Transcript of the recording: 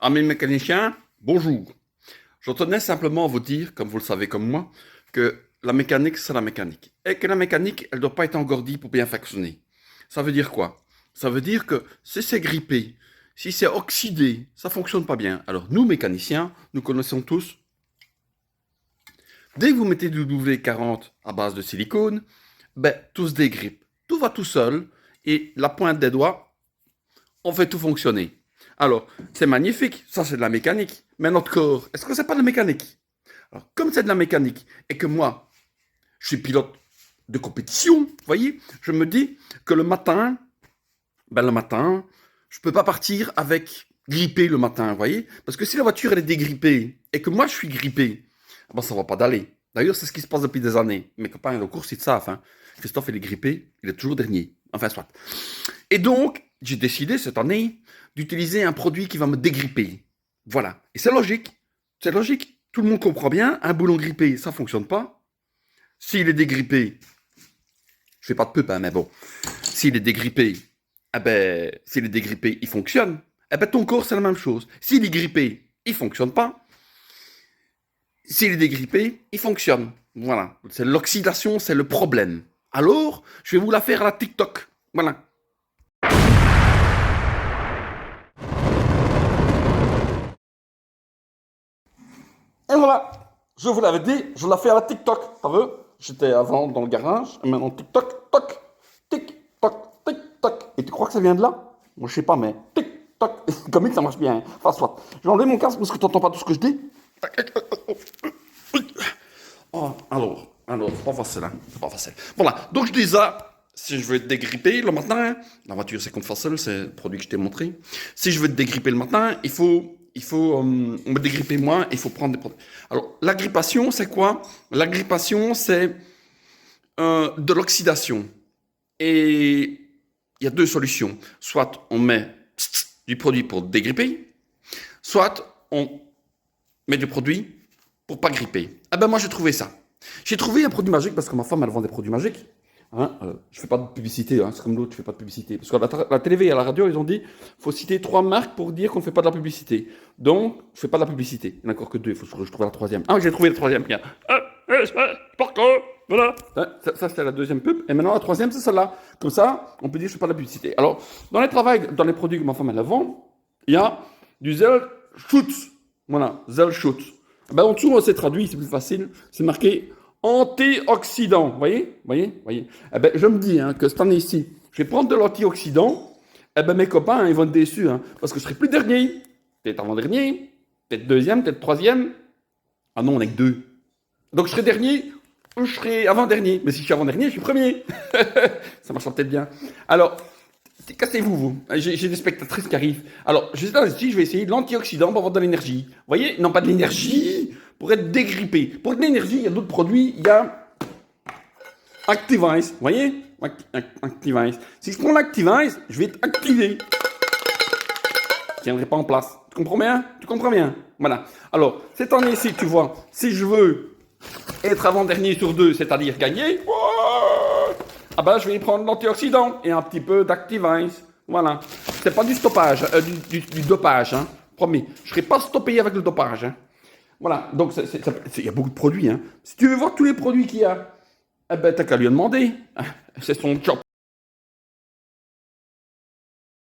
Amis mécaniciens, bonjour. Je tenais simplement à vous dire, comme vous le savez comme moi, que la mécanique, c'est la mécanique. Et que la mécanique, elle ne doit pas être engourdie pour bien fonctionner. Ça veut dire quoi? Ça veut dire que si c'est grippé, si c'est oxydé, ça ne fonctionne pas bien. Alors nous, mécaniciens, nous connaissons tous, dès que vous mettez du W40 à base de silicone, ben, tout se dégrippe. Tout va tout seul et la pointe des doigts, on fait tout fonctionner. Alors, c'est magnifique, ça c'est de la mécanique. Mais notre corps, est-ce que c'est pas de la mécanique? Alors, comme c'est de la mécanique et que moi, je suis pilote de compétition, vous voyez, je me dis que le matin, je peux pas partir avec grippé le matin, vous voyez, parce que si la voiture elle est dégrippée et que moi je suis grippé, ben ça va pas d'aller. D'ailleurs, c'est ce qui se passe depuis des années. Mes copains de course, ils le savent. Hein. Christophe, il est grippé, il est toujours dernier. Enfin, soit. Et donc, j'ai décidé cette année d'utiliser un produit qui va me dégripper. Voilà. Et c'est logique. C'est logique. Tout le monde comprend bien. Un boulon grippé, ça fonctionne pas. S'il est dégrippé, je fais pas de pub, hein, mais bon. S'il est dégrippé, il fonctionne. Eh ben, ton corps, c'est la même chose. S'il est grippé, il fonctionne pas. S'il est dégrippé, il fonctionne. Voilà. C'est l'oxydation, c'est le problème. Alors, je vais vous la faire à la TikTok. Voilà. Et voilà. Je vous l'avais dit, je la fais à la TikTok. Ça veut? J'étais avant dans le garage, et maintenant TikTok, toc, tic, toc, tic, toc. Et tu crois que ça vient de là? Moi, je sais pas, mais tic, toc. Comme ça marche bien. Hein. Enfin, soit. Je vais enlever mon casque parce que tu n'entends pas tout ce que je dis. Oh, alors, c'est pas facile, hein. C'est pas facile. Voilà, donc je dis ça, si je veux être dégripper le matin, la voiture c'est comme facile, c'est le produit que je t'ai montré. Si je veux être dégripper le matin, il faut me dégripper moins, il faut prendre des produits. Alors, l'agrippation, c'est quoi? L'agrippation, c'est de l'oxydation. Et il y a deux solutions. Soit on met du produit pour dégripper, soit on met du produit pour pas gripper. Ah ben moi j'ai trouvé ça. J'ai trouvé un produit magique parce que ma femme elle vend des produits magiques. Hein, je fais pas de publicité, hein, c'est comme l'autre, je fais pas de publicité. Parce que la télé et à la radio, ils ont dit faut citer 3 marques pour dire qu'on fait pas de la publicité. Donc, je fais pas de la publicité. Il n'y en a encore que 2, il faut que je trouve la troisième. Ah, j'ai trouvé la troisième, bien. Voilà. Ça c'est la deuxième pub. Et maintenant, la troisième, c'est celle-là. Comme ça, on peut dire je fais pas de la publicité. Alors, dans les produits que ma femme elle vend, il y a du Zell Schutz. Voilà, Zell Schutz. Ben, en dessous, c'est traduit, c'est plus facile. C'est marqué antioxydant. Vous voyez. Eh ben, je me dis hein, que cette année-ci, je vais prendre de l'antioxydant. Eh ben, mes copains, ils vont être déçus. Hein, parce que je serai plus dernier. Peut-être avant-dernier. Peut-être deuxième, peut-être troisième. Ah non, on n'est que deux. Donc je serai dernier ou je serai avant-dernier. Mais si je suis avant-dernier, je suis premier. Ça marchera peut-être bien. Alors, cassez-vous, vous. J'ai des spectatrices qui arrivent. Alors, je vais essayer de l'antioxydant pour avoir de l'énergie. Vous voyez? Non, pas de l'énergie, pour être dégrippé. Pour de l'énergie, il y a d'autres produits. Il y a Activize. Vous voyez? Activize. Si je prends l'Activize, je vais être activé. Je ne tiendrai pas en place. Tu comprends bien? Tu comprends bien? Voilà. Alors, cette année-ci, tu vois, si je veux être avant-dernier sur deux, c'est-à-dire gagner, ah ben, je vais y prendre l'antioxydant et un petit peu d'Activize. Voilà. C'est pas du stoppage, du dopage, hein. Promis. Je serai pas stoppé avec le dopage, hein. Voilà. Donc, il y a beaucoup de produits, hein. Si tu veux voir tous les produits qu'il y a, eh ben, t'as qu'à lui demander. C'est son job.